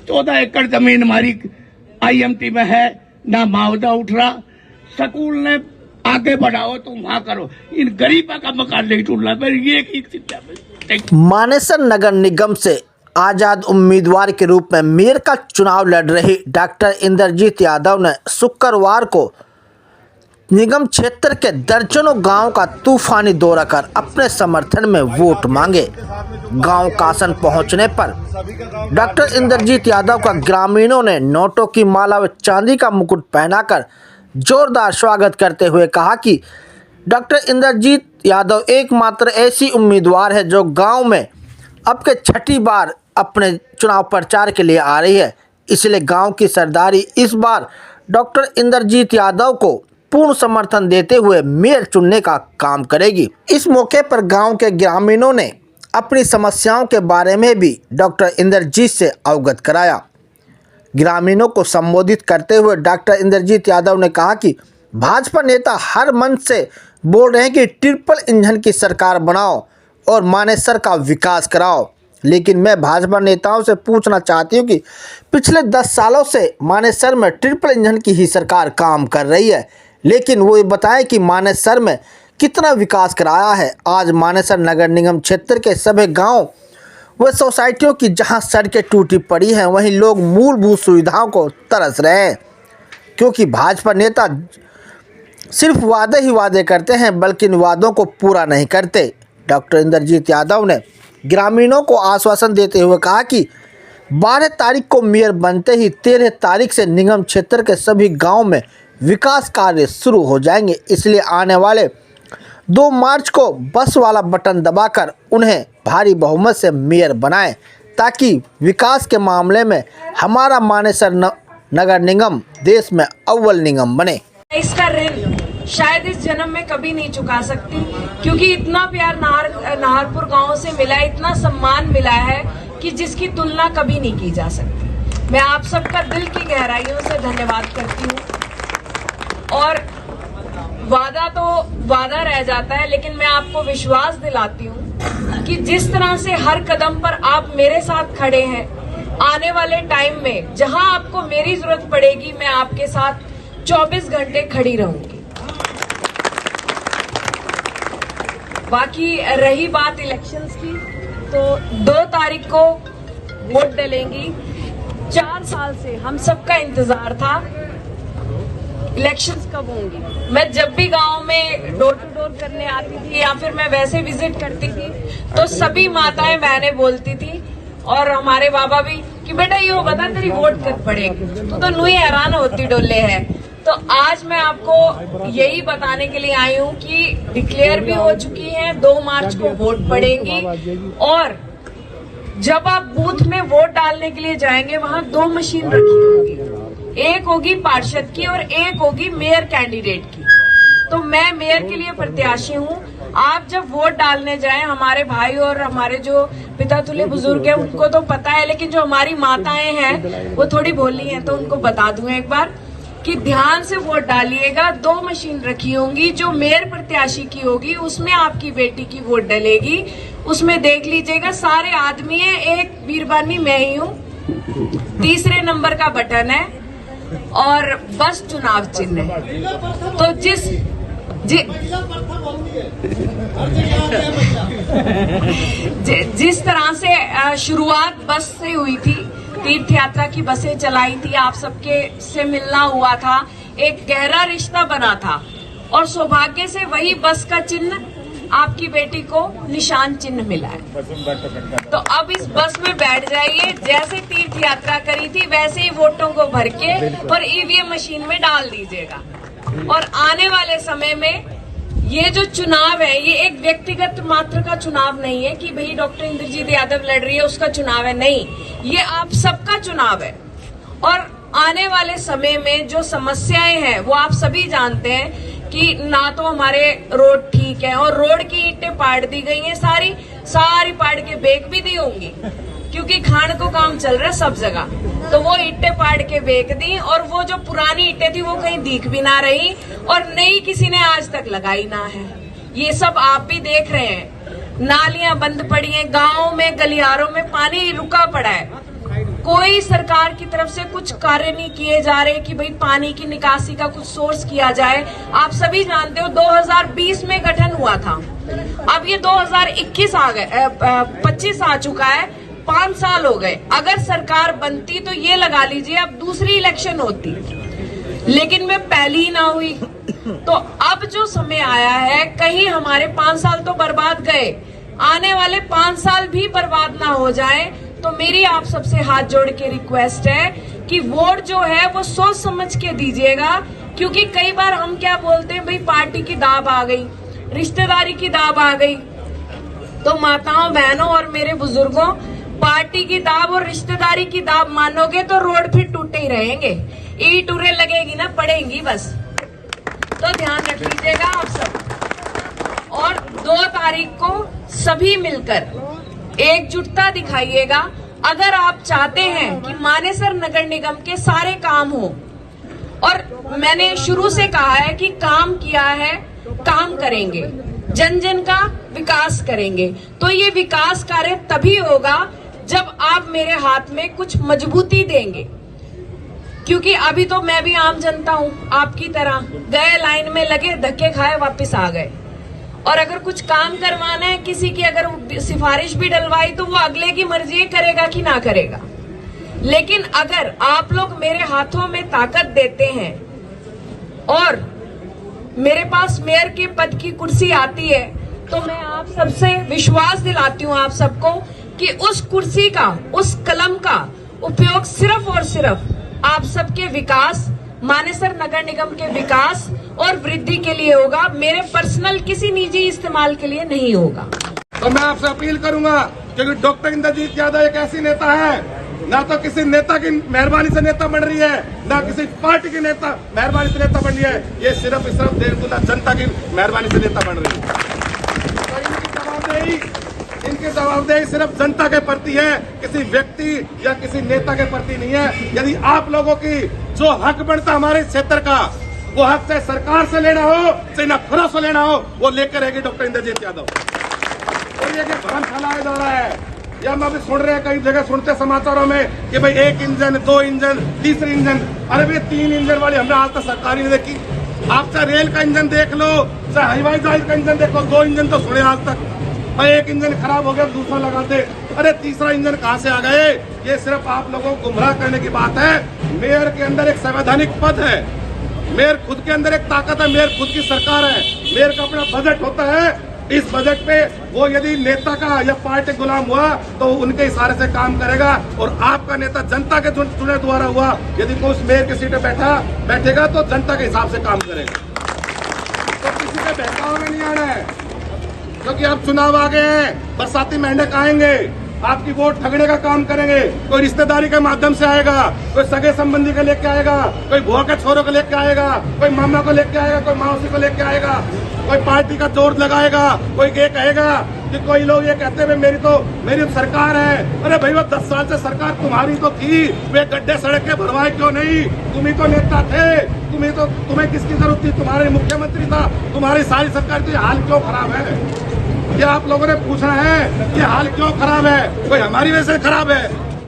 14 एकड़ जमीन हमारी IMT में है, ना मुआवजा उठ रहा। स्कूल ने आगे बढ़ाओ तो वहां करो, इन गरीबों का मकान नहीं टूट रहा। ये की मानेसर नगर निगम से आजाद उम्मीदवार के रूप में मेयर का चुनाव लड़ रही डॉक्टर इंद्रजीत यादव ने शुक्रवार को निगम क्षेत्र के दर्जनों गांव का तूफानी दौरा कर अपने समर्थन में वोट मांगे। गांव कासन पहुंचने पर डॉक्टर इंद्रजीत यादव का ग्रामीणों ने नोटों की माला व चांदी का मुकुट पहनाकर जोरदार स्वागत करते हुए कहा कि डॉक्टर इंद्रजीत यादव एकमात्र ऐसी उम्मीदवार है जो गांव में अब के छठी बार अपने चुनाव प्रचार के लिए आ रही है। इसलिए गांव की सरदारी इस बार डॉक्टर इंद्रजीत यादव को पूर्ण समर्थन देते हुए मेयर चुनने का काम करेगी। इस मौके पर गांव के ग्रामीणों ने अपनी समस्याओं के बारे में भी डॉक्टर इंद्रजीत से अवगत कराया। ग्रामीणों को संबोधित करते हुए डॉक्टर इंद्रजीत यादव ने कहा कि भाजपा नेता हर मंच से बोल रहे हैं कि ट्रिपल इंजन की सरकार बनाओ और मानेसर का विकास कराओ, लेकिन मैं भाजपा नेताओं से पूछना चाहती हूं कि पिछले 10 सालों से मानेसर में ट्रिपल इंजन की ही सरकार काम कर रही है, लेकिन वो ये बताएं कि मानेसर में कितना विकास कराया है। आज मानेसर नगर निगम क्षेत्र के सभी गांव व सोसाइटियों की जहां सड़कें टूटी पड़ी हैं, वहीं लोग मूलभूत सुविधाओं को तरस रहे हैं, क्योंकि भाजपा नेता सिर्फ वादे ही वादे करते हैं बल्कि इन वादों को पूरा नहीं करते। डॉक्टर इंद्रजीत यादव ने ग्रामीणों को आश्वासन देते हुए कहा कि 12 तारीख को मेयर बनते ही 13 तारीख से निगम क्षेत्र के सभी गांव में विकास कार्य शुरू हो जाएंगे। इसलिए आने वाले 2 मार्च को बस वाला बटन दबाकर उन्हें भारी बहुमत से मेयर बनाएं, ताकि विकास के मामले में हमारा मानेसर नगर निगम देश में अव्वल निगम बने। इसका ऋण शायद इस जन्म में कभी नहीं चुका सकती, क्योंकि इतना प्यार नाहरपुर गांव से मिला है, इतना सम्मान मिला है कि जिसकी तुलना कभी नहीं की जा सकती। मैं आप सबका दिल की गहराइयों से धन्यवाद करती हूँ। और वादा तो वादा रह जाता है, लेकिन मैं आपको विश्वास दिलाती हूँ कि जिस तरह से हर कदम पर आप मेरे साथ खड़े हैं, आने वाले टाइम में जहां आपको मेरी जरूरत पड़ेगी, मैं आपके साथ 24 घंटे खड़ी रहूंगी। बाकी रही बात इलेक्शंस की, तो 2 तारीख को वोट डलेंगी। 4 साल से हम सबका इंतजार था इलेक्शंस कब होंगी। मैं जब भी गांव में डोर टू डोर करने आती थी या फिर मैं वैसे विजिट करती थी, तो सभी माताएं बहनें बोलती थी और हमारे बाबा भी कि बेटा ये बता तेरी वोट कब पड़ेगी, तो नुई हैरान होती डोले है। तो आज मैं आपको यही बताने के लिए आई हूँ कि डिक्लेयर भी हो चुकी है, 2 मार्च को वोट पड़ेगी। और जब आप बूथ में वोट डालने के लिए जाएंगे, वहाँ 2 मशीन रखी होगी, एक होगी पार्षद की और एक होगी मेयर कैंडिडेट की। तो मैं मेयर के लिए प्रत्याशी हूँ। आप जब वोट डालने जाएं, हमारे भाई और हमारे जो पिता तुल्य बुजुर्ग हैं उनको तो पता है, लेकिन जो हमारी माताएं हैं वो थोड़ी भोली हैं, तो उनको बता दूं एक बार कि ध्यान से वोट डालिएगा। 2 मशीन रखी होंगी, जो मेयर प्रत्याशी की होगी उसमें आपकी बेटी की वोट डलेगी। उसमें देख लीजिएगा सारे आदमी है, एक बीरबानी मैं ही हूँ, 3 नंबर का बटन है और बस चुनाव चिन्ह है। तो जिस तरह से शुरुआत बस से हुई थी, तीर्थ यात्रा की बसें चलाई थी, आप सबके से मिलना हुआ था, एक गहरा रिश्ता बना था और सौभाग्य से वही बस का चिन्ह आपकी बेटी को निशान चिन्ह मिला है। तो अब इस बस में बैठ जाइए, जैसे तीर्थ यात्रा करी थी वैसे ही वोटों को भर के और ईवीएम मशीन में डाल दीजिएगा। और आने वाले समय में ये जो चुनाव है, ये एक व्यक्तिगत मात्र का चुनाव नहीं है कि भाई डॉक्टर इंद्रजीत यादव लड़ रही है उसका चुनाव है, नहीं, ये आप सबका चुनाव है। और आने वाले समय में जो समस्याएं हैं वो आप सभी जानते हैं कि ना तो हमारे रोड ठीक है, और रोड की ईंटें पाड़ दी गई हैं, सारी पाड़ के बेच भी दी होंगी, क्योंकि खान को काम चल रहा है सब जगह। तो वो ईंटें पाड़ के बेच दी, और वो जो पुरानी ईंटें थी वो कहीं दिख भी ना रही, और नई किसी ने आज तक लगाई ना है। ये सब आप भी देख रहे हैं। नालियां बंद पड़ी हैं, गाँव में गलियारों में पानी रुका पड़ा है, कोई सरकार की तरफ से कुछ कार्य नहीं किए जा रहे कि भाई पानी की निकासी का कुछ सोर्स किया जाए। आप सभी जानते हो 2020 में गठन हुआ था, अब ये 2021 आ गए, 25 आ चुका है, 5 साल हो गए। अगर सरकार बनती तो ये लगा लीजिए अब दूसरी इलेक्शन होती, लेकिन मैं पहली ही ना हुई। तो अब जो समय आया है, कहीं हमारे 5 साल तो बर्बाद गए, आने वाले 5 साल भी बर्बाद ना हो जाए। तो मेरी आप सबसे हाथ जोड़ के रिक्वेस्ट है कि वोट जो है वो सोच समझ के दीजिएगा, क्योंकि कई बार हम क्या बोलते हैं, भाई पार्टी की दाब आ गई, रिश्तेदारी की दाब आ गई। तो माताओं बहनों और मेरे बुजुर्गों, पार्टी की दाब और रिश्तेदारी की दाब मानोगे तो रोड फिर टूटे ही रहेंगे, ईंट उरे लगेगी ना, पड़ेंगी बस। तो ध्यान रख लीजिएगा आप सब। और 2 तारीख को सभी मिलकर एकजुटता दिखाइएगा। अगर आप चाहते हैं कि मानेसर नगर निगम के सारे काम हो, और मैंने शुरू से कहा है कि काम किया है, काम करेंगे, जन जन का विकास करेंगे, तो ये विकास कार्य तभी होगा जब आप मेरे हाथ में कुछ मजबूती देंगे। क्योंकि अभी तो मैं भी आम जनता हूं, आपकी तरह गए, लाइन में लगे, धक्के खाए, वापस आ गए। और अगर कुछ काम करवाना है, किसी की अगर सिफारिश भी डलवाई, तो वो अगले की मर्जी करेगा कि ना करेगा। लेकिन अगर आप लोग मेरे हाथों में ताकत देते हैं और मेरे पास मेयर के पद की कुर्सी आती है, तो मैं आप सबसे विश्वास दिलाती हूँ आप सबको कि उस कुर्सी का, उस कलम का उपयोग सिर्फ और सिर्फ आप सबके विकास, मानेसर नगर निगम के विकास और वृद्धि के लिए होगा, मेरे पर्सनल किसी निजी इस्तेमाल के लिए नहीं होगा। तो मैं आपसे अपील करूंगा, क्योंकि डॉक्टर इंद्रजीत यादव एक ऐसी नेता है, ना तो किसी नेता की मेहरबानी से नेता बन रही है, ना किसी पार्टी की नेता मेहरबानी से नेता बन रही है, ये सिर्फ देवतुल्ला जनता की मेहरबानी से नेता बन रही है। तो इनकी जवाबदेही सिर्फ जनता के प्रति है, किसी व्यक्ति या किसी नेता के प्रति नहीं है। यदि आप लोगों की जो हक बनता हमारे क्षेत्र का, वो हक से सरकार से लेना हो, चाहे नखरा से लेना हो, वो लेकर रहेगी डॉक्टर इंद्रजीत यादव। और ये भ्रम फैलाया जा रहा है, या हम अभी सुन रहे हैं, कई जगह सुनते समाचारों में कि भाई 1 इंजन, 2 इंजन, तीसरी इंजन। अरे भाई 3 इंजन वाली हमने आज तक सरकारी नहीं देखी। आप चाहे रेल का इंजन देख लो, चाहे हवाई जहाज का इंजन देखो, 2 इंजन तो सुने आज तक। भाई 1 इंजन खराब हो गया, दूसरा लगाते, अरे तीसरा इंजन कहाँ से आ गए? ये सिर्फ आप लोगों को गुमराह करने की बात है। मेयर के अंदर एक संवैधानिक पद है, मेयर खुद के अंदर एक ताकत है, मेयर खुद की सरकार है, मेयर का अपना बजट होता है। इस बजट पे वो यदि नेता का या पार्टी गुलाम हुआ तो उनके इशारे से काम करेगा, और आपका नेता जनता के चुने द्वारा हुआ, यदि कोई उस मेयर की सीट पे बैठेगा तो जनता के हिसाब से काम करेगा। तो किसी के बहकावे में नहीं आना है, क्योंकि अब चुनाव आ गए हैं, बरसाती मेंढक आएंगे, आपकी वोट ठगने का काम करेंगे। कोई रिश्तेदारी के माध्यम से आएगा, कोई सगे संबंधी को लेके आएगा, कोई बुआ के छोरों को लेके आएगा, कोई मामा को लेके आएगा, कोई मौसी को लेके आएगा, कोई पार्टी का जोर लगाएगा, कोई ये कहेगा कि कोई लोग ये कहते हैं मेरी सरकार है। अरे भाई वो 10 साल से सरकार तुम्हारी तो थी, वे गड्ढे सड़क के भरवाए क्यों नहीं? तुम ही तो नेता थे, तुम्हें किसकी जरूरत थी? तुम्हारे मुख्यमंत्री था, तुम्हारी सारी सरकार थी। हाल क्यों खराब है? ये आप लोगों ने पूछना है कि हाल क्यों खराब है? कोई हमारी वजह से खराब है?